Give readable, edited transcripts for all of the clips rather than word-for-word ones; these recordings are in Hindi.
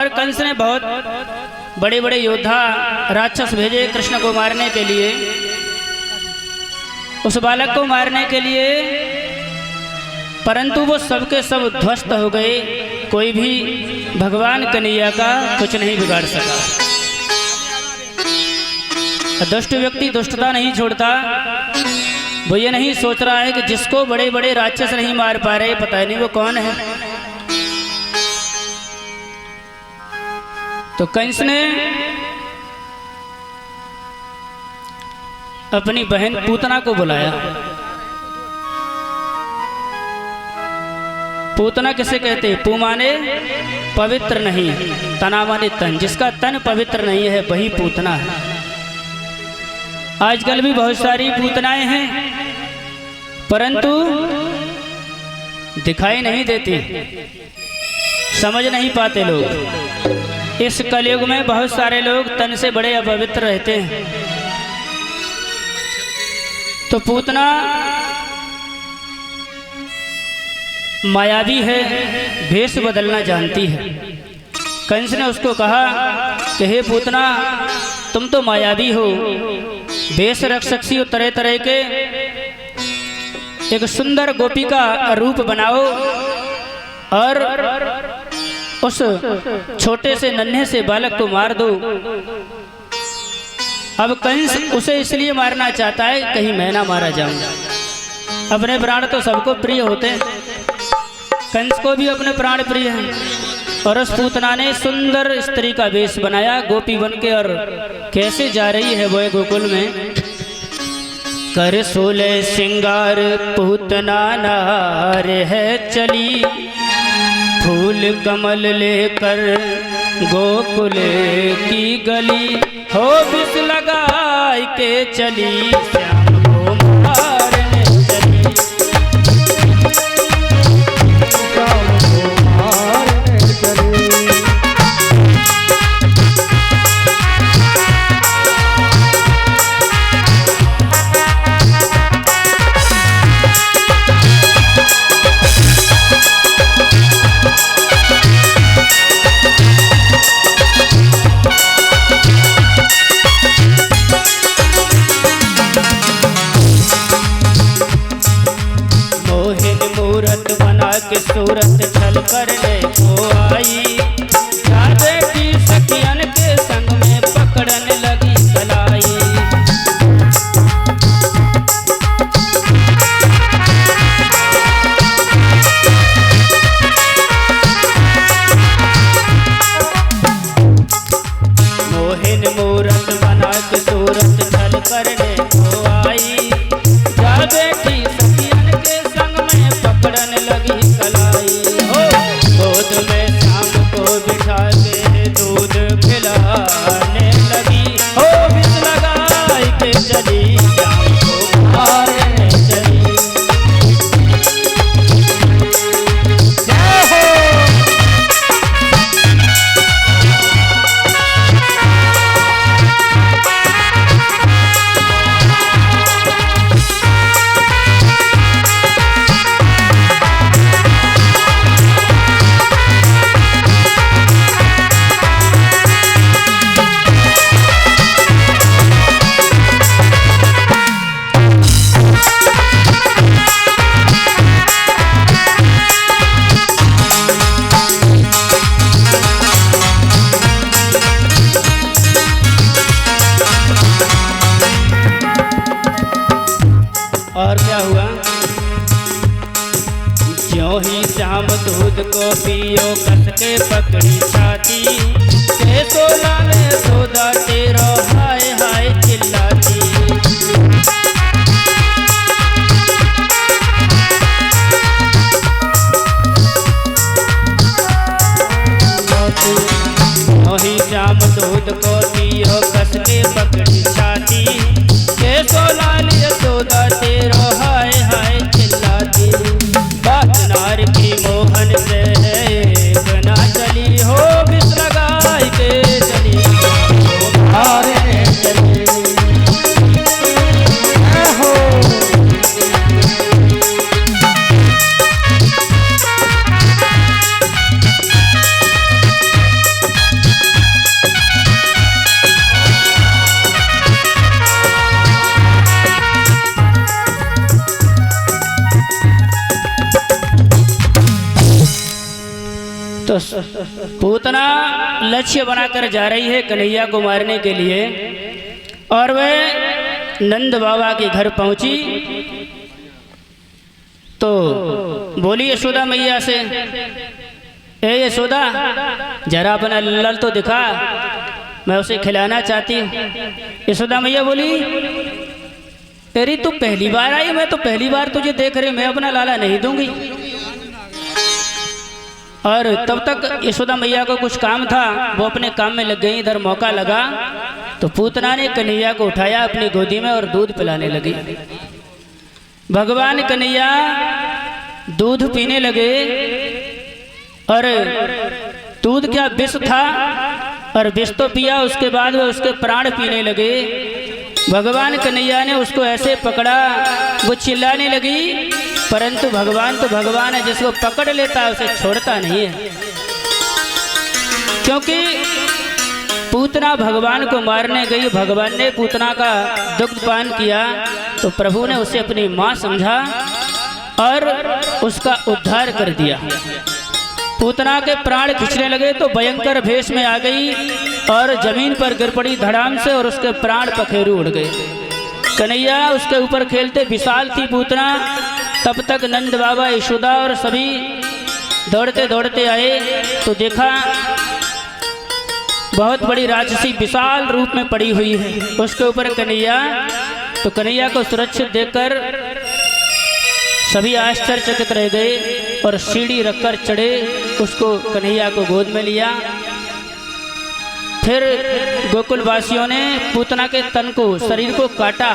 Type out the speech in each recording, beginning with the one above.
और कंस ने बहुत बड़े बड़े योद्धा राक्षस भेजे कृष्ण को मारने के लिए, उस बालक को मारने के लिए, परंतु वो सबके सब ध्वस्त हो गए। कोई भी भगवान कन्हैया का कुछ नहीं बिगाड़ सका। दुष्ट व्यक्ति दुष्टता नहीं छोड़ता। वो ये नहीं सोच रहा है कि जिसको बड़े बड़े राक्षस नहीं मार पा रहे, पता नहीं वो कौन है। तो कंस ने अपनी बहन पूतना को बुलाया। पूतना किसे कहते? पू माने पवित्र नहीं, तना माने तन। जिसका तन पवित्र नहीं है वही पूतना है। आजकल भी बहुत सारी पूतनाएं हैं, परंतु दिखाई नहीं देती, समझ नहीं पाते लोग। इस कलयुग में बहुत सारे लोग तन से बड़े अपवित्र रहते हैं। तो पूतना मायावी है, भेष बदलना जानती है। कंस ने उसको कहा कि हे पूतना, तुम तो मायावी हो, भेष रख सकती हो तरह तरह के, एक सुंदर गोपी का रूप बनाओ और उस छोटे से नन्हे से बालक को मार दो। अब कंस उसे इसलिए मारना चाहता है कहीं मैं ना मारा जाऊं। अपने प्राण तो सबको प्रिय होते हैं, कंस को भी अपने प्राण प्रिय हैं। और उस पूतना ने सुंदर स्त्री का वेश बनाया गोपी बनके, और कैसे जा रही है वो गोकुल में। कर सोले श्रृंगार पूतना नार है चली, फूल कमल लेकर गोकुल की गली, हो विष लगाई के चली, श्याम को मारने चली। श्याम को मारने चली। के सूरत छल करने को आई, राधे की सखियन के संग में पकड़ने लगी कलाई। मोहिन मूरत बना के सूरत छल करने को आई, राधे की सखियन के संग में पकड़ने लगी कलाई। हो गोद में शाम को बिठा के दूध पिलाने लगी, हो विष लगाई के चली, शाम को मारने चली। जय हो। और क्या हुआ? ज्यों ही शाम दूध को पियो कस के पकड़ी छाती, के सोला में सोदा तेरो हाय हाय चिल्लाती। ज्यों ही शाम दूध को पियो कस के पकड़ी छाती, के सोला सोदा तेरो हाय हाय चिल्लाती। बात नार की मोहन से बना चली, हो विष लगाई के चली, मारने चली। हो पूतना लक्ष्य बनाकर जा रही है कन्हैया को मारने के लिए, और वह नंद बाबा के घर पहुंची तो बोली यशोदा मैया से, ए यशोदा जरा अपना लल तो दिखा, मैं उसे खिलाना चाहती हूँ। यशोदा मैया बोली, अरे तू पहली बार आई, मैं तो पहली बार तुझे देख रही, मैं अपना लाला नहीं दूंगी। और तब तक यशोदा मैया को कुछ काम था, वो अपने काम में लग गई। इधर मौका लगा तो पूतना ने कन्हैया को उठाया अपनी गोदी में और दूध पिलाने लगी। भगवान कन्हैया दूध पीने लगे, और दूध क्या विष था, और विष तो पिया, उसके बाद वो उसके प्राण पीने लगे। भगवान कन्हैया ने उसको ऐसे पकड़ा, वो चिल्लाने लगी, परंतु भगवान तो भगवान है, जिसको पकड़ लेता है उसे छोड़ता नहीं है। क्योंकि पूतना भगवान को मारने गई, भगवान ने पूतना का दुग्ध पान किया तो प्रभु ने उसे अपनी माँ समझा और उसका उद्धार कर दिया। पूतना के प्राण खिंचने लगे तो भयंकर भेष में आ गई और जमीन पर गिर पड़ी धड़ाम से, और उसके प्राण पखेरु उड़ गए। कन्हैया उसके ऊपर खेलते, विशाल थी पूतना। तब तक नंद बाबा, यशोदा और सभी दौड़ते दौड़ते आए तो देखा बहुत बड़ी राक्षसी विशाल रूप में पड़ी हुई है, उसके ऊपर कन्हैया। तो कन्हैया को सुरक्षित देखकर सभी आश्चर्यचकित रह गए और सीढ़ी रखकर चढ़े, उसको कन्हैया को गोद में लिया। फिर गोकुल वासियों ने पूतना के तन को, शरीर को काटा,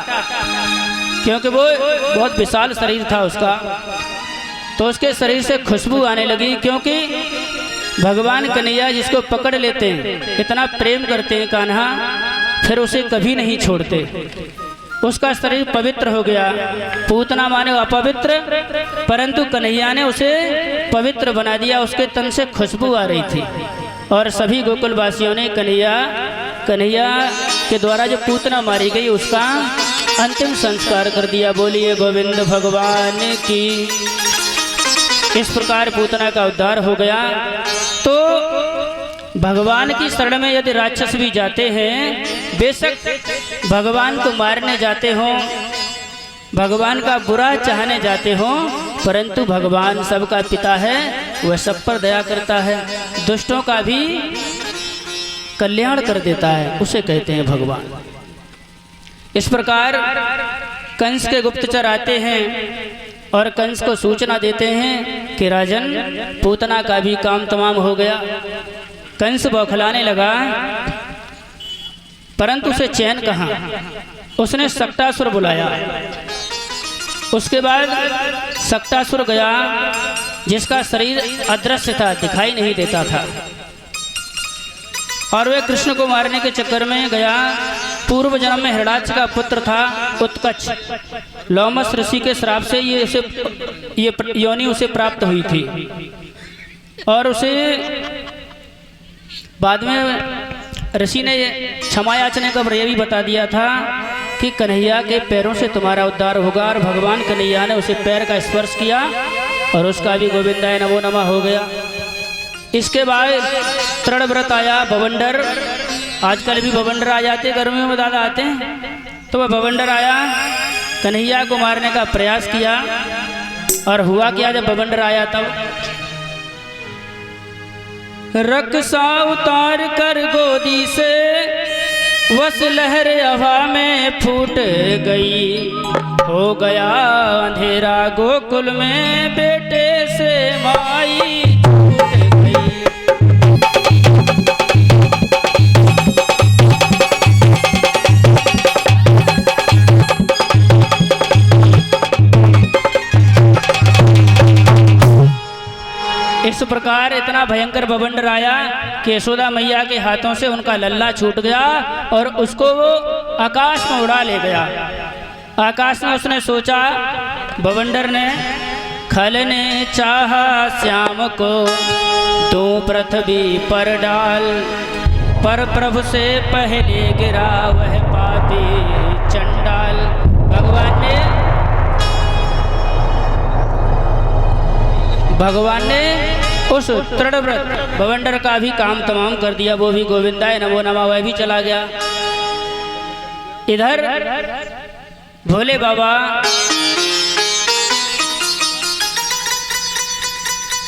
क्योंकि वो बहुत विशाल शरीर था उसका, तो उसके शरीर से खुशबू आने लगी। क्योंकि भगवान कन्हैया जिसको पकड़ लेते हैं, इतना प्रेम करते हैं कान्हा, फिर उसे कभी नहीं छोड़ते। उसका शरीर पवित्र हो गया। पूतना माने अपवित्र, परंतु कन्हैया ने उसे पवित्र बना दिया। उसके तन से खुशबू आ रही थी, और सभी गोकुलवासियों ने कन्हैया के द्वारा जो पूतना मारी गई उसका अंतिम संस्कार कर दिया। बोलिए गोविंद भगवान की। इस प्रकार पूतना का उद्धार हो गया। तो भगवान की शरण में यदि राक्षस भी जाते हैं, बेशक भगवान को मारने जाते हों, भगवान का बुरा चाहने जाते हों, परंतु भगवान सबका पिता है, वह सब पर दया करता है, दुष्टों का भी कल्याण कर देता है, उसे कहते हैं भगवान। इस प्रकार कंस के गुप्तचर आते हैं और कंस को सूचना देते हैं कि राजन, पूतना का भी काम तमाम हो गया। कंस बौखलाने लगा, परंतु उसे चैन कहाँ। उसने सक्टासुर बुलाया। उसके बाद सक्टासुर गया, जिसका शरीर अदृश्य था, दिखाई नहीं देता था, और वह कृष्ण को मारने के चक्कर में गया। पूर्व जन्म में हिरणाक्ष का पुत्र था उत्कच। लोमस ऋषि के श्राप से ये योनि उसे प्राप्त हुई थी, और उसे बाद में ऋषि ने क्षमा याचने का यह भी बता दिया था कि कन्हैया के पैरों से तुम्हारा उद्धार होगा। और भगवान कन्हैया ने उसे पैर का स्पर्श किया और उसका भी गोविंदाय नमो नमः हो गया। इसके बाद तृण व्रत आया, बवंडर। आजकल भी बवंडर आ जाते, गर्मियों में ज़्यादा आते हैं। तो वह बवंडर आया, कन्हैया को मारने का प्रयास किया। और हुआ क्या, जब बवंडर आया तब रक्षा उतार कर गोदी से वस लहर हवा में फूट गई। हो गया अंधेरा गोकुल में, बेटे से माई छूट गई। इस प्रकार इतना भयंकर बवंडर आया कि यशोदा मैया के हाथों से उनका लल्ला छूट गया और उसको वो आकाश में उड़ा ले गया। आकाश में उसने सोचा, बवंडर ने, खलने चाहा श्याम को तू पृथ्वी पर डाल, पर प्रभु से पहले गिरा वह पापी चंडाल। भगवान ने उस तृणव्रत बवंडर का भी काम तमाम कर दिया। वो भी गोविंदाय नमो नमः वह भी चला गया। इधर भोले बाबा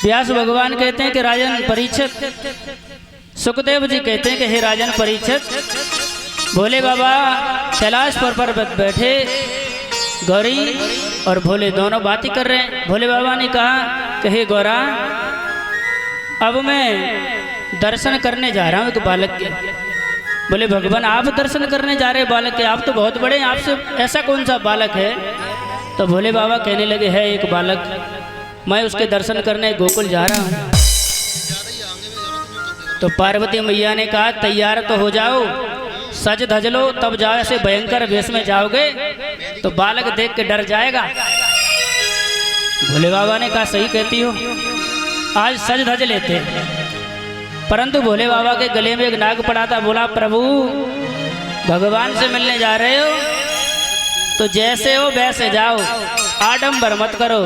व्यास भगवान कहते हैं कि राजन परीक्षित, सुखदेव जी कहते हैं कि हे राजन परीक्षित, भोले बाबा कैलाश पर बैठे, गौरी और भोले दोनों बात ही कर रहे हैं। भोले बाबा ने कहा कि हे गौरा, अब मैं दर्शन करने जा रहा हूँ एक बालक के। बोले भगवान आप दर्शन करने जा रहे बालक के, आप तो बहुत बड़े हैं, आपसे ऐसा कौन सा बालक है? तो भोले बाबा कहने लगे है एक बालक, मैं उसके दर्शन करने गोकुल जा रहा हूँ। तो पार्वती मैया ने कहा तैयार तो हो जाओ, सज धज लो, तब जाओ। ऐसे भयंकर वेश में जाओगे तो बालक देख के डर जाएगा। भोले बाबा ने कहा सही कहती हो, आज सज धज लेते। परंतु भोले बाबा के गले में एक नाग पड़ा था। बोला प्रभु भगवान से मिलने जा रहे हो तो जैसे हो वैसे जाओ, आडंबर मत करो,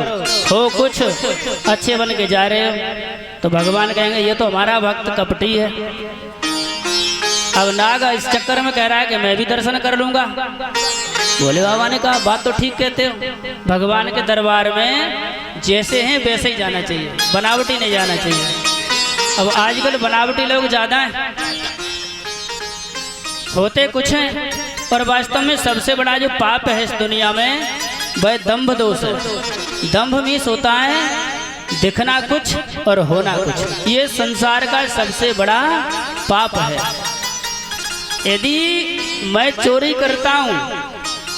हो कुछ अच्छे बन के जा रहे हो। तो भगवान कहेंगे ये तो हमारा भक्त कपटी है। अब नाग इस चक्कर में कह रहा है कि मैं भी दर्शन कर लूंगा। भोले बाबा ने कहा बात तो ठीक कहते हो, भगवान के दरबार में जैसे हैं वैसे ही जाना चाहिए, बनावटी नहीं जाना चाहिए। अब आजकल बनावटी लोग ज्यादा हैं, होते कुछ हैं, और वास्तव में सबसे बड़ा जो पाप है इस दुनिया में वह दंभ दोष है। दंभ मीन्स होता है दिखना कुछ और होना कुछ। ये संसार का सबसे बड़ा पाप है। यदि मैं चोरी करता हूँ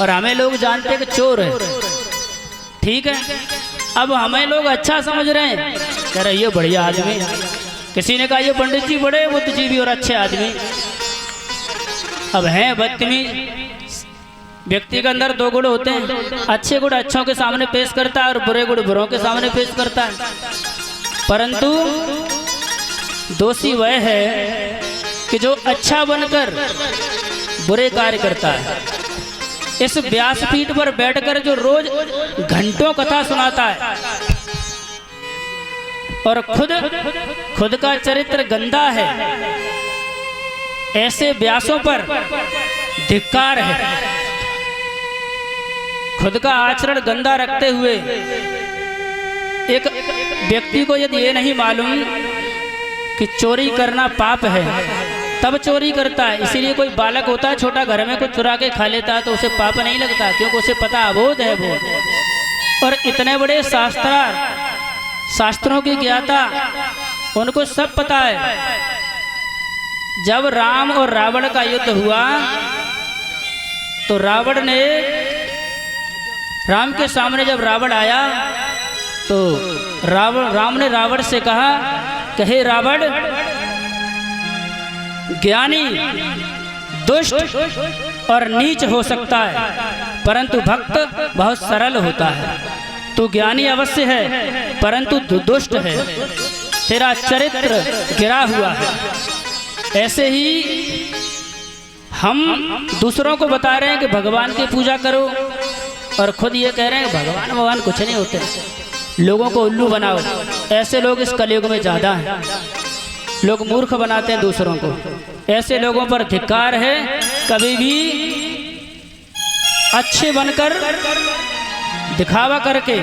और हमें लोग जानते हैं कि चोर है, ठीक है, अब हमें लोग अच्छा समझ रहे हैं, कह रहे ये बढ़िया आदमी। किसी ने कहा ये पंडित जी बड़े बुद्धिजीवी और अच्छे आदमी। अब हैं बदतमीज। व्यक्ति के अंदर दो गुण होते हैं, अच्छे गुण अच्छों के सामने पेश करता है और बुरे गुण बुरों के सामने पेश करता है। परंतु दोषी वह है कि जो अच्छा बनकर बुरे कार्य करता है। इस व्यासपीठ पर बैठकर जो रोज घंटों कथा सुनाता है और खुद का चरित्र गंदा है, ऐसे व्यासों पर धिक्कार है। खुद का आचरण गंदा रखते हुए एक व्यक्ति को यदि ये नहीं मालूम कि चोरी करना पाप है तब चोरी करता है। इसीलिए कोई बालक होता है छोटा, घर में कुछ चुरा के खा लेता है तो उसे पाप नहीं लगता, क्योंकि उसे पता अबोध है वो। और इतने बड़े शास्त्रों की ज्ञाता, उनको सब पता है। जब राम और रावण का युद्ध हुआ तो रावण ने, राम के सामने जब रावण आया तो राम ने रावण से कहा कि हे रावण, ज्ञानी दुष्ट और नीच हो सकता है परंतु भक्त बहुत सरल होता है। तू ज्ञानी अवश्य है परंतु तू दुष्ट है, तेरा चरित्र गिरा हुआ है। ऐसे ही हम दूसरों को बता रहे हैं कि भगवान की पूजा करो और खुद ये कह रहे हैं भगवान कुछ नहीं होते, लोगों को उल्लू बनाओ। ऐसे लोग इस कलयुग में ज्यादा हैं। लोग मूर्ख बनाते हैं दूसरों को। ऐसे लोगों पर धिक्कार है। कभी भी अच्छे बनकर दिखावा करके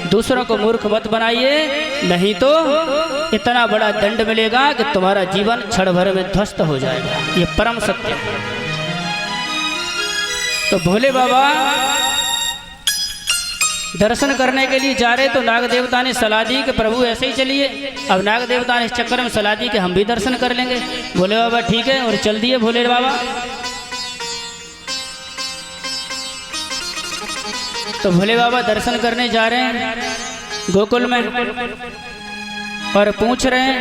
दूसरों को मूर्ख मत बनाइए, नहीं तो इतना बड़ा दंड मिलेगा कि तुम्हारा जीवन क्षण भर में ध्वस्त हो जाएगा। ये परम सत्य है। तो भोले बाबा दर्शन करने के लिए जा रहे तो नाग देवता ने सलाह दी कि प्रभु ऐसे ही चलिए। अब नाग देवता ने इस चक्कर में सलाह दी कि हम भी दर्शन कर लेंगे। भोले बाबा ठीक है, और चल दिए भोले बाबा। तो भोले बाबा दर्शन करने जा रहे हैं गोकुल में और पूछ रहे हैं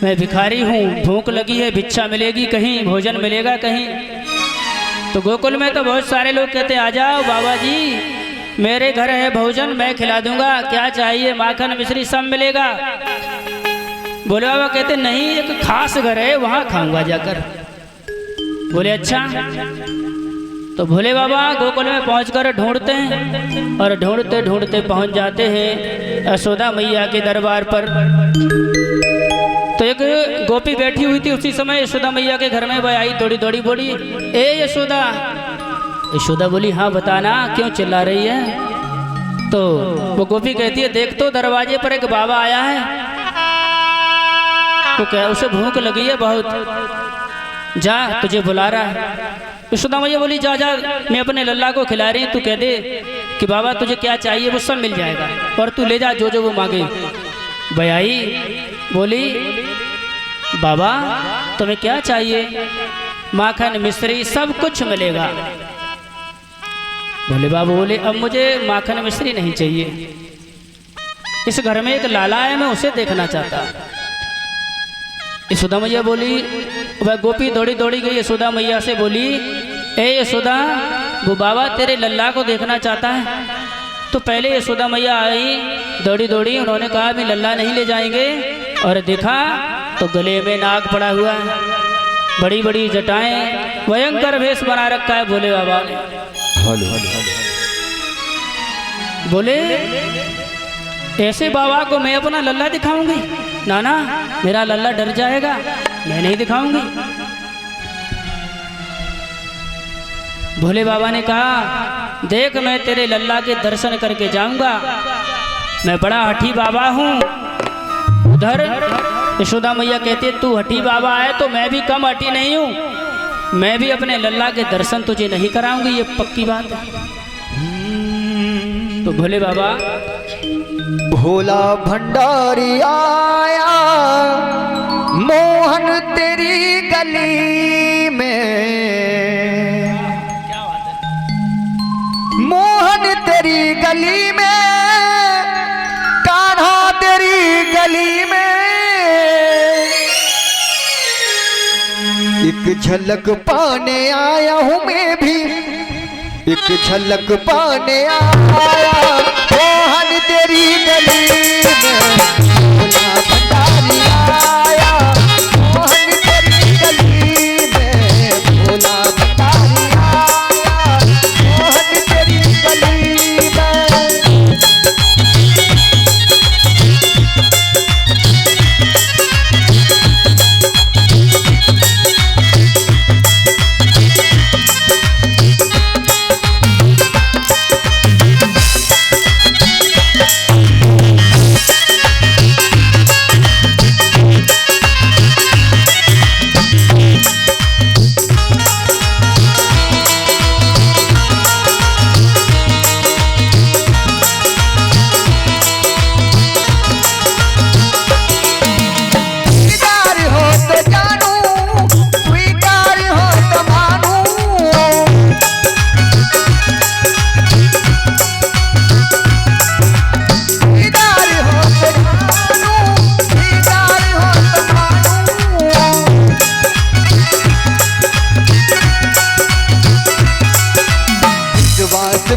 मैं भिखारी हूँ, भूख लगी है, भिक्षा मिलेगी कहीं, भोजन मिलेगा कहीं? तो गोकुल में तो बहुत सारे लोग कहते आ जाओ बाबा जी, मेरे घर है भोजन, मैं खिला दूंगा, क्या चाहिए, माखन मिश्री सब मिलेगा। भोले बाबा कहते नहीं, एक खास घर है वहां खाऊंगा जाकर। बोले अच्छा। तो भोले बाबा गोकुल में पहुंचकर ढूंढते हैं और ढूंढते ढूंढते पहुंच जाते हैं यशोदा मैया के दरबार पर। तो एक गोपी बैठी हुई थी, उसी समय यशोदा मैया के घर में वह आई, दौड़ी दौड़ी बोली, ए यशोदा। यशोदा बोली, हाँ बताना, क्यों चिल्ला रही है? तो वो गोपी कहती है, देख तो दरवाजे पर एक बाबा आया है, तो क्या उसे भूख लगी है बहुत, जा तुझे बुला रहा है। यशोदा मैया बोली, जा जा, मैं अपने लल्ला को खिला रही, तू कह दे कि बाबा तुझे क्या चाहिए वो सब मिल जाएगा, और तू ले जा जो जो वो मांगे। भैयाई बोली, बाबा तुम्हें क्या चाहिए? माखन मिश्री सब कुछ मिलेगा। भोले बाबा बोले, अब मुझे माखन मिश्री नहीं चाहिए, इस घर में एक लाला है, मैं उसे देखना चाहता। यशोदा मैया बोली, वह गोपी दौड़ी दौड़ी गई यशोदा मैया से बोली, ए यशोदा, वो बाबा तेरे लल्ला को देखना चाहता है। तो पहले यशोदा मैया आई दौड़ी दौड़ी, उन्होंने कहा भी लल्ला नहीं ले जाएंगे, और देखा तो गले में नाग पड़ा हुआ है, बड़ी बड़ी जटाएं, भयंकर वेश बना रखा है भोले बाबा ने। बोले, ऐसे बाबा को मैं अपना लल्ला दिखाऊंगी? ना ना, मेरा लल्ला डर जाएगा, मैं नहीं दिखाऊंगी। भोले बाबा ने कहा, देख मैं तेरे लल्ला के दर्शन करके जाऊंगा, मैं बड़ा हठी बाबा हूँ। उधर यशोदा मैया कहती, तू हठी बाबा है तो मैं भी कम हठी नहीं हूँ, मैं भी अपने लल्ला के दर्शन तुझे नहीं कराऊंगी, ये पक्की बात है। तो भोले बाबा, भोला भंडारी आया मोहन तेरी गली में, मोहन तेरी गली में, कान्हा तेरी गली में, एक झलक पाने आया हूँ मैं भी, एक झलक पाने आया मोहन तेरी गली में। भोला भंडारी आया मोहन तेरी गली में, भोला भंडारी आया मोहन तेरी गली में।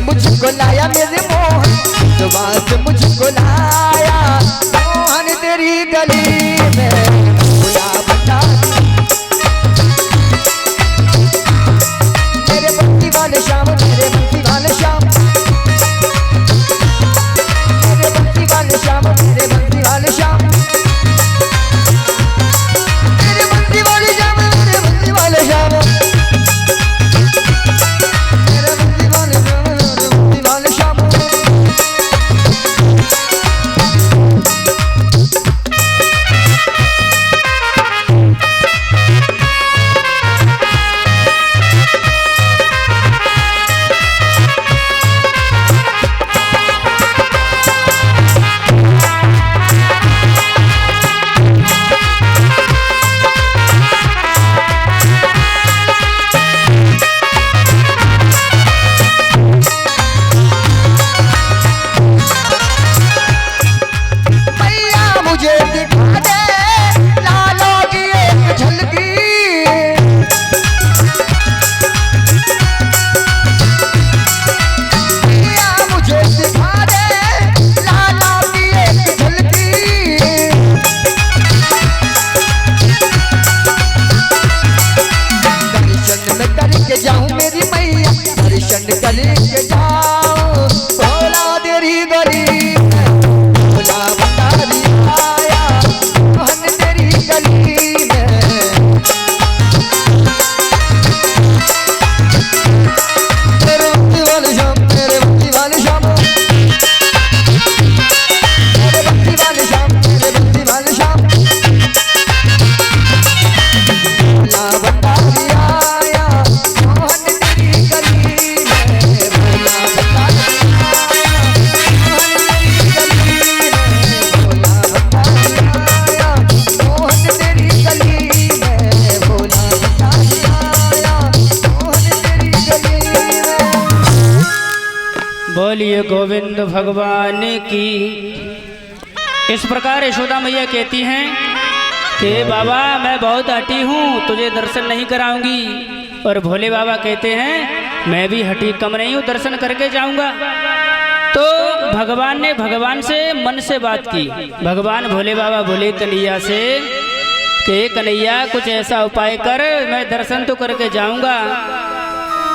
मुझको लाया मेरे मोहन, सुबास मुझको लाया मोहन तेरी गली में। भोला भंडारी मेरे बंसी वाले श्याम, मेरे बंसी वाले श्याम, मेरे बंसी वाले श्याम, मेरे बंसी वाले श्याम, मेरे बंसी वाले श्याम, मेरे बंसी वाले श्याम। जाऊं मेरी मैया चंड कली के जाओ भोला तेरी गली में भोला भंडारी आया मोहन तेरी गली में तेरे भक्ति वाले श्याम तेरे भक्ति वाले श्याम तेरे भक्ति वाले श्याम तेरे भक्ति वाले श्याम भोला भंडारी आया मोहन तेरी गली में भोला भंडारी आया मोहन तेरी गली में भोला भंडारी आया मोहन तेरी गली में बोलिए गोविंद भगवान की। इस प्रकार यशोदा मैया कहती हैं कि बाबा मैं बहुत हठी हूँ, तुझे दर्शन नहीं कराऊंगी। और भोले बाबा कहते हैं मैं भी हठी कम नहीं हूँ, दर्शन करके जाऊंगा। तो भगवान ने भगवान से मन से बात की। भगवान भोले बाबा बोले कन्हैया से कि कन्हैया कुछ ऐसा उपाय कर, मैं दर्शन तो करके जाऊंगा।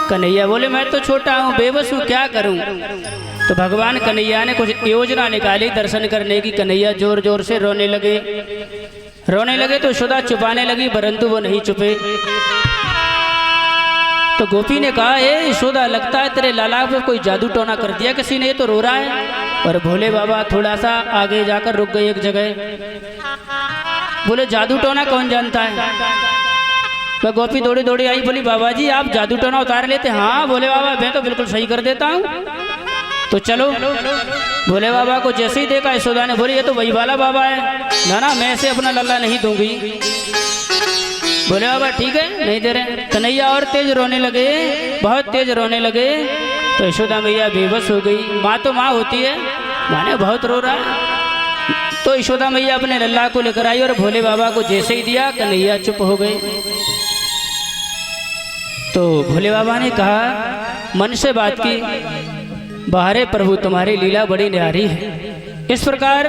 कन्हैया बोले मैं तो छोटा हूँ, बेबस हूँ, क्या करूँ। तो भगवान कन्हैया ने कुछ योजना निकाली दर्शन करने की। कन्हैया जोर जोर से रोने लगे तो यशोदा छुपाने लगी, परंतु वो नहीं छुपे। तो गोपी ने कहा ए यशोदा, लगता है तेरे लाला पे कोई जादू टोना कर दिया किसी ने, ये तो रो रहा है। और भोले बाबा थोड़ा सा आगे जाकर रुक गए एक जगह। बोले जादू टोना कौन जानता है। तो गोपी दौड़ी दौड़ी आई, बोली बाबा जी आप जादू टोना उतार लेते। हाँ बोले बाबा मैं तो बिल्कुल सही कर देता हूँ, तो चलो। भोले बाबा को जैसे ही देखा यशोदा ने बोली ये तो वही वाला बाबा है, ना ना मैं ऐसे अपना लल्ला नहीं दूंगी। बोले बाबा ठीक है नहीं दे रहे। कन्हैया और तेज रोने लगे, बहुत तेज रोने लगे। तो यशोदा मैया बेबस हो गई। माँ तो माँ होती है, माँ ने बहुत रो रहा है। तो यशोदा मैया अपने लल्ला को लेकर आई और भोले बाबा को जैसे ही दिया कन्हैया चुप हो गए। तो भोले बाबा ने कहा मन से बात की, बाहरे प्रभु तुम्हारी लीला बड़ी न्यारी है। इस प्रकार